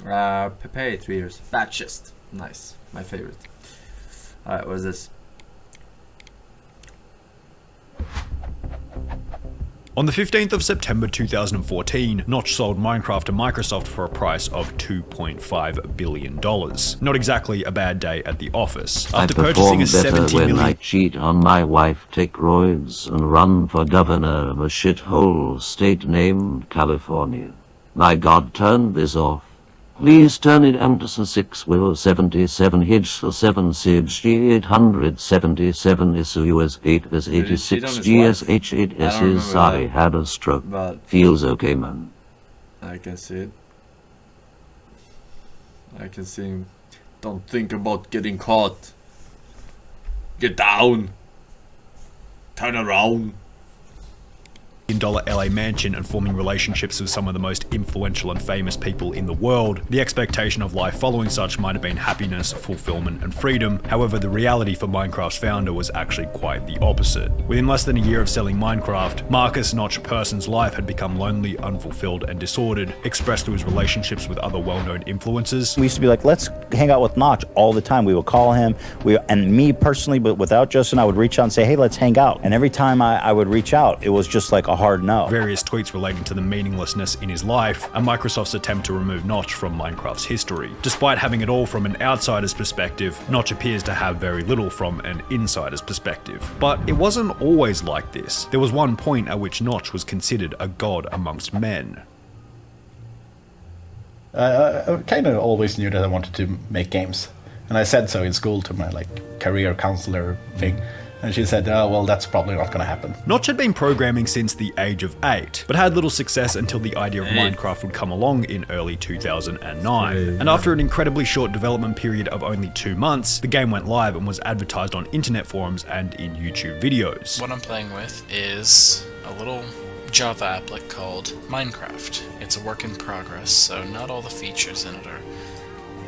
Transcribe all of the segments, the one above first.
Pepe 3 years. That chest. Nice. My favorite. Alright, what is this? On the 15th of September 2014, Notch sold Minecraft to Microsoft for a price of $2.5 billion. Not exactly a bad day at the office. After purchasing a 70 million... I cheat on my wife, take roids, and run for governor of a shithole state named California. My God, turn this off. Please turn it Anderson 6 will 77 Hidge 7 Siege G877 SUS 8 S 86 GSH 8 SS. I had a stroke. But feels okay, man. I can see it. I can see him. Don't think about getting caught. Get down. Turn around. $1 LA mansion and forming relationships with some of the most influential and famous people in the world. The expectation of life following such might have been happiness, fulfillment, and freedom. However, the reality for Minecraft's founder was actually quite the opposite. Within less than a year of selling Minecraft, Markus Notch Persson's life had become lonely, unfulfilled, and disordered, expressed through his relationships with other well-known influencers. We used to be like, let's hang out with Notch all the time. We would call him, and me personally, but without Justin, I would reach out and say, hey, let's hang out. And every time I would reach out, it was just like a hard no. Various tweets relating to the meaninglessness in his life, and Microsoft's attempt to remove Notch from Minecraft's history. Despite having it all from an outsider's perspective, Notch appears to have very little from an insider's perspective. But it wasn't always like this. There was one point at which Notch was considered a god amongst men. I kind of always knew that I wanted to make games, and I said so in school to my career counselor thing. And she said, oh, well, that's probably not going to happen. Notch had been programming since the age of 8, but had little success until the idea of Minecraft would come along in early 2009. And after an incredibly short development period of only 2 months, the game went live and was advertised on internet forums and in YouTube videos. What I'm playing with is a little Java applet called Minecraft. It's a work in progress, so not all the features in it are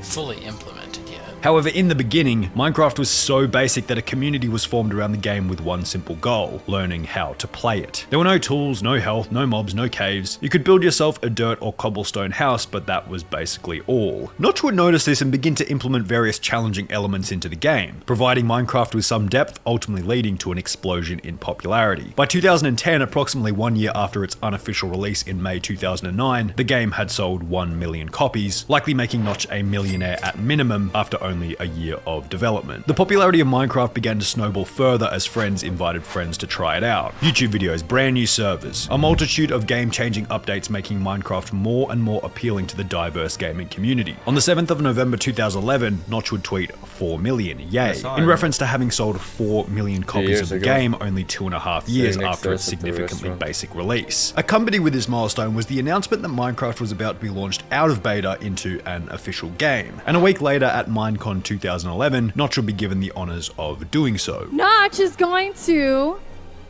fully implemented yet. However, in the beginning, Minecraft was so basic that a community was formed around the game with one simple goal: learning how to play it. There were no tools, no health, no mobs, no caves. You could build yourself a dirt or cobblestone house, but that was basically all. Notch would notice this and begin to implement various challenging elements into the game, providing Minecraft with some depth, ultimately leading to an explosion in popularity. By 2010, approximately 1 year after its unofficial release in May 2009, the game had sold 1 million copies, likely making Notch a millionaire at minimum after only a year of development. The popularity of Minecraft began to snowball further as friends invited friends to try it out. YouTube videos, brand new servers, a multitude of game-changing updates making Minecraft more and more appealing to the diverse gaming community. On the 7th of November 2011, Notch would tweet 4 million, yay, in reference to having sold 4 million copies of the game only 2.5 years after its significantly basic release. Accompanied with this milestone was the announcement that Minecraft was about to be launched out of beta into an official game. And a week later at Minecon 2011, Notch will be given the honors of doing so. Notch is going to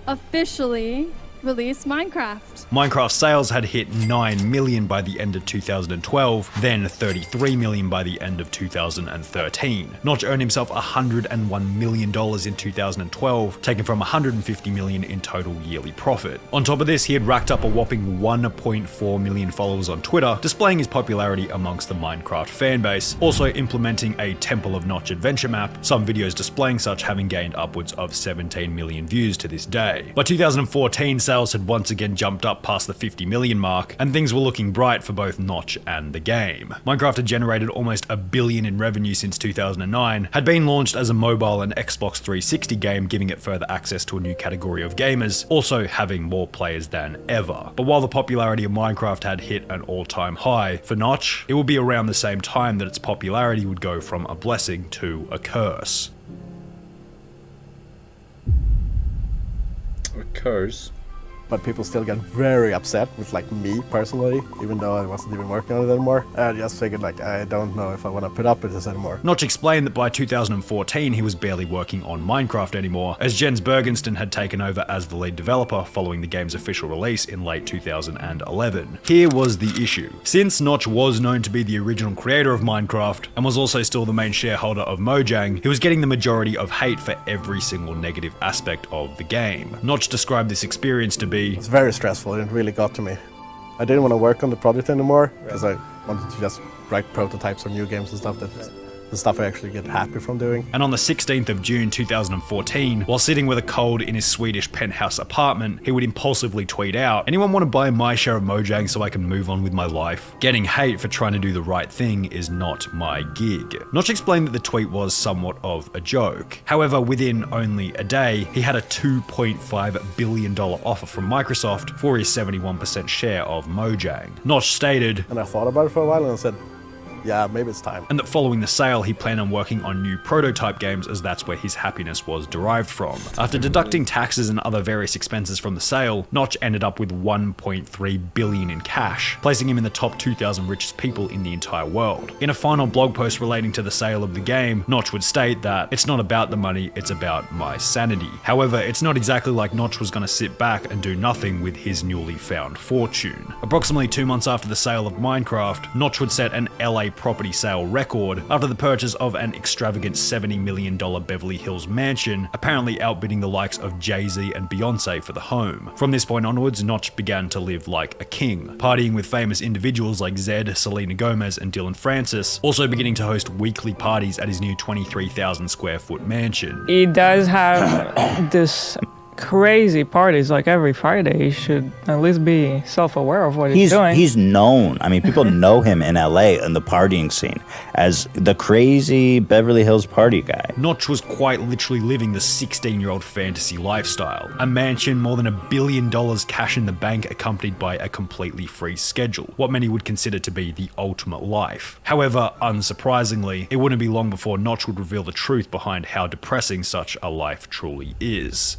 officially release Minecraft. Minecraft sales had hit 9 million by the end of 2012, then 33 million by the end of 2013. Notch earned himself $101 million in 2012, taken from 150 million in total yearly profit. On top of this, he had racked up a whopping 1.4 million followers on Twitter, displaying his popularity amongst the Minecraft fanbase, also implementing a Temple of Notch adventure map, some videos displaying such having gained upwards of 17 million views to this day. By 2014, sales had once again jumped up past the 50 million mark, and things were looking bright for both Notch and the game. Minecraft had generated almost $1 billion in revenue since 2009, had been launched as a mobile and Xbox 360 game, giving it further access to a new category of gamers, also having more players than ever. But while the popularity of Minecraft had hit an all-time high, for Notch, it would be around the same time that its popularity would go from a blessing to a curse. A curse? But people still got very upset with me personally, even though I wasn't even working on it anymore. I just figured I don't know if I want to put up with this anymore. Notch explained that by 2014 he was barely working on Minecraft anymore, as Jens Bergensten had taken over as the lead developer following the game's official release in late 2011. Here was the issue. Since Notch was known to be the original creator of Minecraft, and was also still the main shareholder of Mojang, he was getting the majority of hate for every single negative aspect of the game. Notch described this experience to be, it's very stressful, it really got to me. I didn't want to work on the project anymore, because wanted to just write prototypes or new games and stuff. That's the stuff I actually get happy from doing. And on the 16th of June 2014, while sitting with a cold in his Swedish penthouse apartment, he would impulsively tweet out, "Anyone want to buy my share of Mojang so I can move on with my life? Getting hate for trying to do the right thing is not my gig." Notch explained that the tweet was somewhat of a joke. However, within only a day, he had a $2.5 billion offer from Microsoft for his 71% share of Mojang. Notch stated, And I thought about it for a while and I said, yeah, maybe it's time. and that following the sale, he planned on working on new prototype games as that's where his happiness was derived from. After deducting taxes and other various expenses from the sale, Notch ended up with $1.3 billion in cash, placing him in the top 2,000 richest people in the entire world. In a final blog post relating to the sale of the game, Notch would state that, "It's not about the money, it's about my sanity." However, it's not exactly like Notch was going to sit back and do nothing with his newly found fortune. Approximately 2 months after the sale of Minecraft, Notch would set an LA property sale record after the purchase of an extravagant $70 million Beverly Hills mansion, apparently outbidding the likes of Jay-Z and Beyonce for the home. From this point onwards, Notch began to live like a king, partying with famous individuals like Zed, Selena Gomez, and Dylan Francis, also beginning to host weekly parties at his new 23,000 square foot mansion. He does have this crazy parties like every Friday. He should at least be self-aware of what he's doing. He's known. I mean, people know him in LA in the partying scene as the crazy Beverly Hills party guy. Notch was quite literally living the 16-year-old fantasy lifestyle. A mansion, more than $1 billion cash in the bank, accompanied by a completely free schedule, what many would consider to be the ultimate life. However, unsurprisingly, it wouldn't be long before Notch would reveal the truth behind how depressing such a life truly is.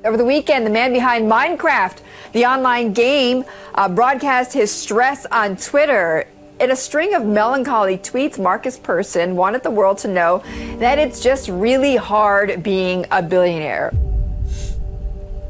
Over the weekend, the man behind Minecraft, the online game, broadcast his stress on Twitter. In a string of melancholy tweets, Markus Persson wanted the world to know that it's just really hard being a billionaire.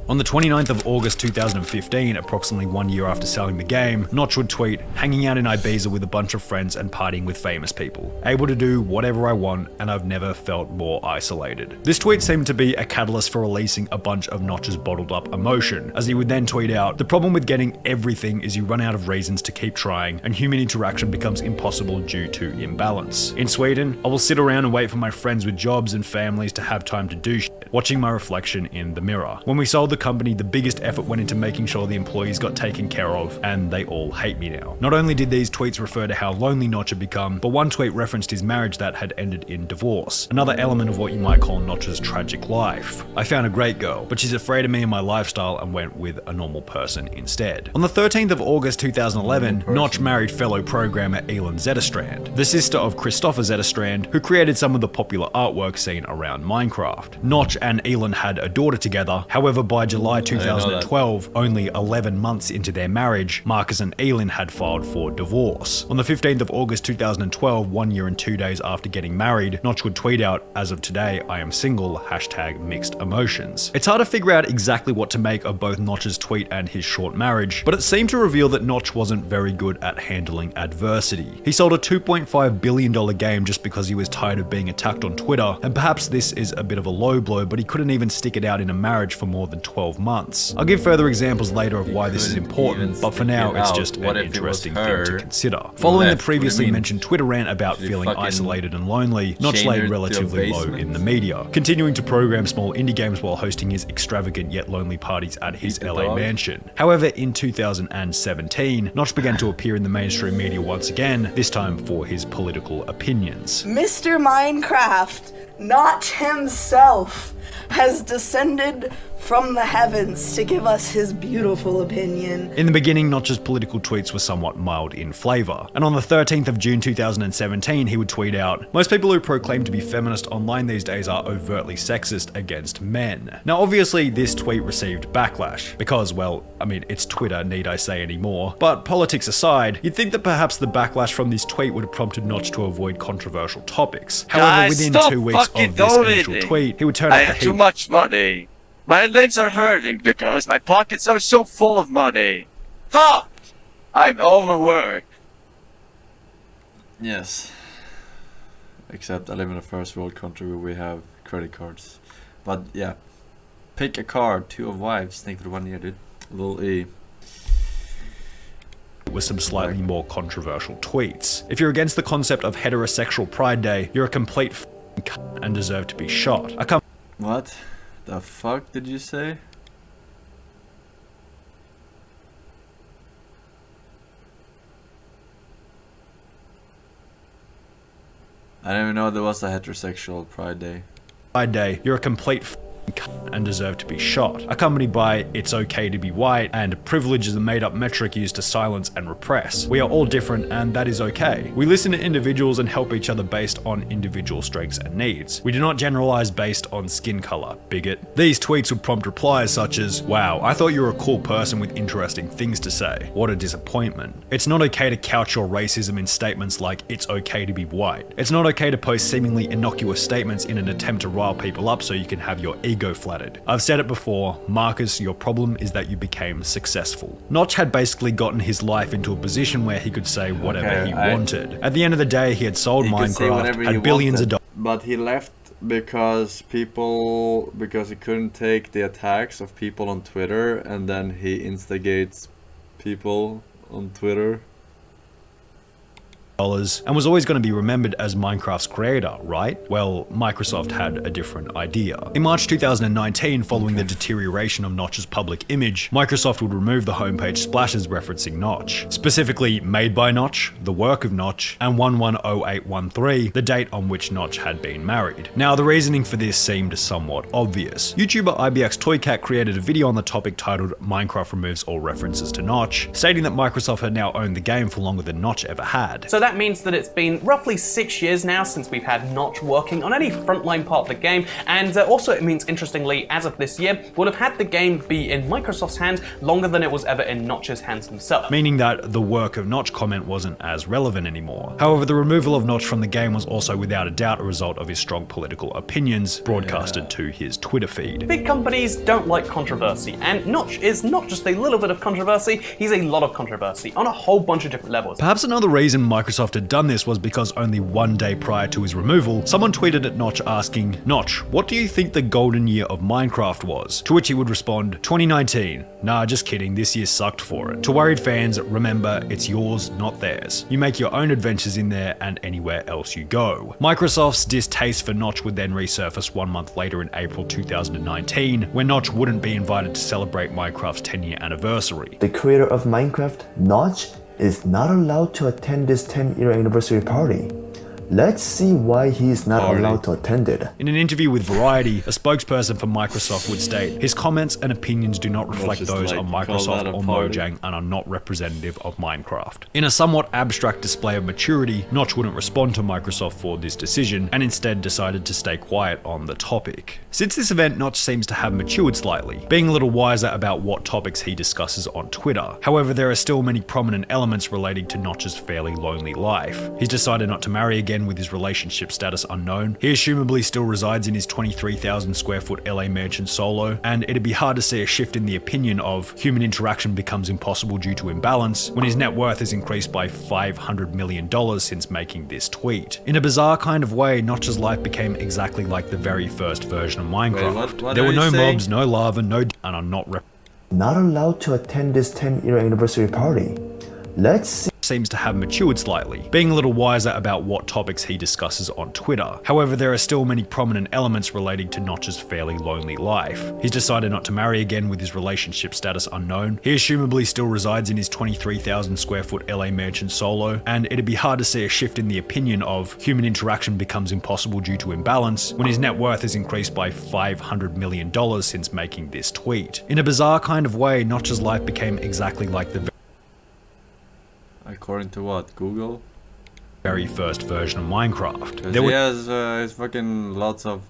On the 29th of August 2015, approximately 1 year after selling the game, Notch would tweet, "Hanging out in Ibiza with a bunch of friends and partying with famous people. Able to do whatever I want, and I've never felt more isolated." This tweet seemed to be a catalyst for releasing a bunch of Notch's bottled up emotion, as he would then tweet out, "The problem with getting everything is you run out of reasons to keep trying, and human interaction becomes impossible due to imbalance. In Sweden, I will sit around and wait for my friends with jobs and families to have time to do shit, watching my reflection in the mirror. When we sold the company, the biggest effort went into making sure the employees got taken care of, and they all hate me now." Not only did these tweets refer to how lonely Notch had become, but one tweet referenced his marriage that had ended in divorce. Another element of what you might call Notch's tragic life. "I found a great girl, but she's afraid of me and my lifestyle and went with a normal person instead." On the 13th of August 2011, Notch married fellow programmer Elin Zetterstrand, the sister of Christopher Zetterstrand, who created some of the popular artwork seen around Minecraft. Notch and Elin had a daughter together, however by July 2012, only 11 months into their marriage, Markus and Elin had filed for divorce. On the 15th of August 2012, 1 year and 2 days after getting married, Notch would tweet out, "As of today, I am single, #mixed emotions." It's hard to figure out exactly what to make of both Notch's tweet and his short marriage, but it seemed to reveal that Notch wasn't very good at handling adversity. He sold a $2.5 billion game just because he was tired of being attacked on Twitter, and perhaps this is a bit of a low blow, but he couldn't even stick it out in a marriage for more than 12 months. I'll give further examples later of why this is important, but for now it's just an interesting thing to consider. Following the previously mentioned Twitter rant about feeling isolated and lonely, Notch lay relatively low in the media, continuing to program small indie games while hosting his extravagant yet lonely parties at his LA mansion. However, in 2017, Notch began to appear in the mainstream media once again, this time for his political opinions. Mr. Minecraft, Notch himself, has descended from the heavens to give us his beautiful opinion. In the beginning, Notch's political tweets were somewhat mild in flavour, and on the 13th of June 2017, he would tweet out, "Most people who proclaim to be feminist online these days are overtly sexist against men." Now obviously this tweet received backlash, because well, I mean it's Twitter, need I say any more, but politics aside, you'd think that perhaps the backlash from this tweet would have prompted Notch to avoid controversial topics. However, within 2 weeks of this initial tweet, he would turn up the heat. Too much money. My legs are hurting because my pockets are so full of money. Fuck! I'm overworked. Yes. Except I live in a first world country where we have credit cards. But yeah. Pick a card, 2 of wives. Thank you for the 1 year, dude. Little E. with some slightly more controversial tweets. If you're against the concept of heterosexual Pride Day, you're a complete f***ing cunt and deserve to be shot. What the fuck did you say? I didn't even know there was a heterosexual Pride Day. Pride Day, you're a complete f***ing cunt and deserve to be shot, accompanied by "it's okay to be white" and "privilege is a made-up metric used to silence and repress. We are all different and that is okay. We listen to individuals and help each other based on individual strengths and needs. We do not generalize based on skin color, bigot." These tweets would prompt replies such as, "Wow, I thought you were a cool person with interesting things to say. What a disappointment. It's not okay to couch your racism in statements like 'it's okay to be white.' It's not okay to post seemingly innocuous statements in an attempt to rile people up so you can have your ego flattered. I've said it before, Markus, your problem is that you became successful." Notch had basically gotten his life into a position where he could say whatever he wanted. At the end of the day, he had sold Minecraft, had billions of dollars. But he left because he couldn't take the attacks of people on Twitter, and then he instigates people on Twitter. And was always going to be remembered as Minecraft's creator, right? Well, Microsoft had a different idea. In March 2019, following the deterioration of Notch's public image, Microsoft would remove the homepage splashes referencing Notch. Specifically, "Made by Notch," "The Work of Notch," and 110813, the date on which Notch had been married. Now, the reasoning for this seemed somewhat obvious. YouTuber IBX Toycat created a video on the topic titled "Minecraft Removes All References to Notch," stating that Microsoft had now owned the game for longer than Notch ever had. So that means that it's been roughly 6 years now since we've had Notch working on any frontline part of the game, and also it means, interestingly, as of this year, we'll have had the game be in Microsoft's hands longer than it was ever in Notch's hands himself. Meaning that the "work of Notch" comment wasn't as relevant anymore. However, the removal of Notch from the game was also without a doubt a result of his strong political opinions broadcasted to his Twitter feed. Big companies don't like controversy, and Notch is not just a little bit of controversy, he's a lot of controversy on a whole bunch of different levels. Perhaps another reason Microsoft had done this was because only one day prior to his removal, someone tweeted at Notch asking, "Notch, what do you think the golden year of Minecraft was?" To which he would respond, "2019. Nah, just kidding, this year sucked for it. To worried fans, remember, it's yours, not theirs. You make your own adventures in there and anywhere else you go." Microsoft's distaste for Notch would then resurface 1 month later in April 2019, when Notch wouldn't be invited to celebrate Minecraft's 10-year anniversary. The creator of Minecraft, Notch, is not allowed to attend this 10-year anniversary party. Let's see why he's not allowed to attend it. In an interview with Variety, a spokesperson for Microsoft would state, "His comments and opinions do not reflect those on Microsoft or Mojang and are not representative of Minecraft." In a somewhat abstract display of maturity, Notch wouldn't respond to Microsoft for this decision and instead decided to stay quiet on the topic. Since this event, Notch seems to have matured slightly, being a little wiser about what topics he discusses on Twitter. However, there are still many prominent elements relating to Notch's fairly lonely life. He's decided not to marry again, with his relationship status unknown. He assumably still resides in his 23,000 square foot LA mansion solo, and it'd be hard to see a shift in the opinion of human interaction becomes impossible due to imbalance when his net worth has increased by $500 million since making this tweet. In a bizarre kind of way, Notch's life became exactly like the very first version of Minecraft. What there were no saying? mobs, no lava, no and are not not allowed to attend this 10-year anniversary party. Let's see. Seems to have matured slightly, being a little wiser about what topics he discusses on Twitter. However, there are still many prominent elements relating to Notch's fairly lonely life. He's decided not to marry again, with his relationship status unknown. He assumably still resides in his 23,000 square foot LA mansion solo, and it'd be hard to see a shift in the opinion of human interaction becomes impossible due to imbalance when his net worth has increased by $500 million since making this tweet. In a bizarre kind of way, Notch's life became exactly like the According to what? Google? Very first version of Minecraft. He has his fucking lots of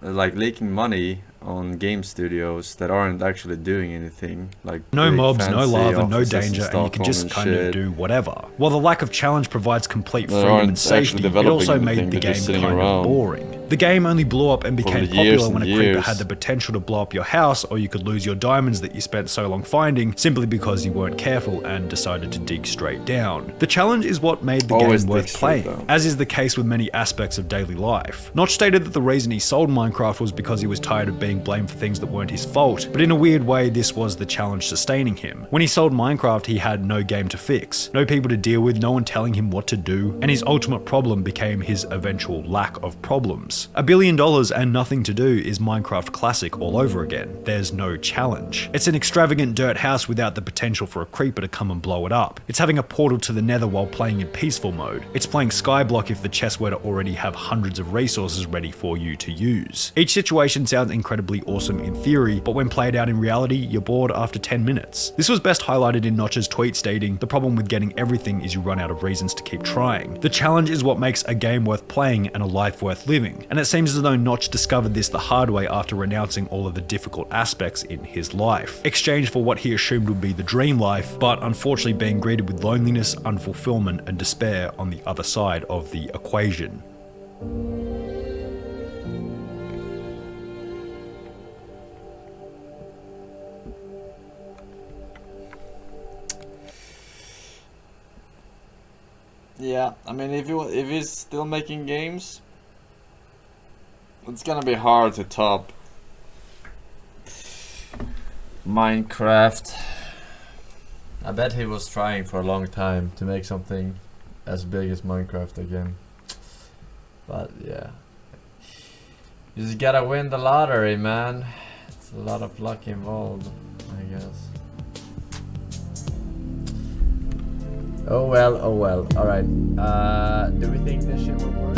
like leaking money on game studios that aren't actually doing anything. Like no mobs, no lava, no offices in danger, and you Stockholm can just and kind of shit. do whatever. While the lack of challenge provides complete They freedom aren't and safety, actually it also developing made anything, the they're game just kind sitting of around. boring. The game only blew up and became For years popular when a and creeper years. had the potential to blow up your house, or you could lose your diamonds that you spent so long finding simply because you weren't careful and decided to dig straight down. The challenge is what made the Always game dig worth straight playing, down. as is the case with many aspects of daily life. Notch stated that the reason he sold Minecraft was because he was tired of being blamed for things that weren't his fault, but in a weird way this was the challenge sustaining him. When he sold Minecraft he had no game to fix, no people to deal with, no one telling him what to do, and his ultimate problem became his eventual lack of problems. $1 billion and nothing to do is Minecraft Classic all over again. There's no challenge. It's an extravagant dirt house without the potential for a creeper to come and blow it up. It's having a portal to the nether while playing in peaceful mode. It's playing Skyblock if the chest were to already have hundreds of resources ready for you to use. Each situation sounds incredibly awesome in theory, but when played out in reality, you're bored after 10 minutes. This was best highlighted in Notch's tweet stating, "The problem with getting everything is you run out of reasons to keep trying. The challenge is what makes a game worth playing and a life worth living." And it seems as though Notch discovered this the hard way after renouncing all of the difficult aspects in his life, exchanged for what he assumed would be the dream life, but unfortunately being greeted with loneliness, unfulfillment, and despair on the other side of the equation. Yeah, I mean, if he's still making games, it's gonna be hard to top Minecraft. I bet he was trying for a long time to make something as big as Minecraft again. But yeah, you just gotta win the lottery, man. It's a lot of luck involved, I guess. Oh well, oh well. Alright, do we think this shit will work?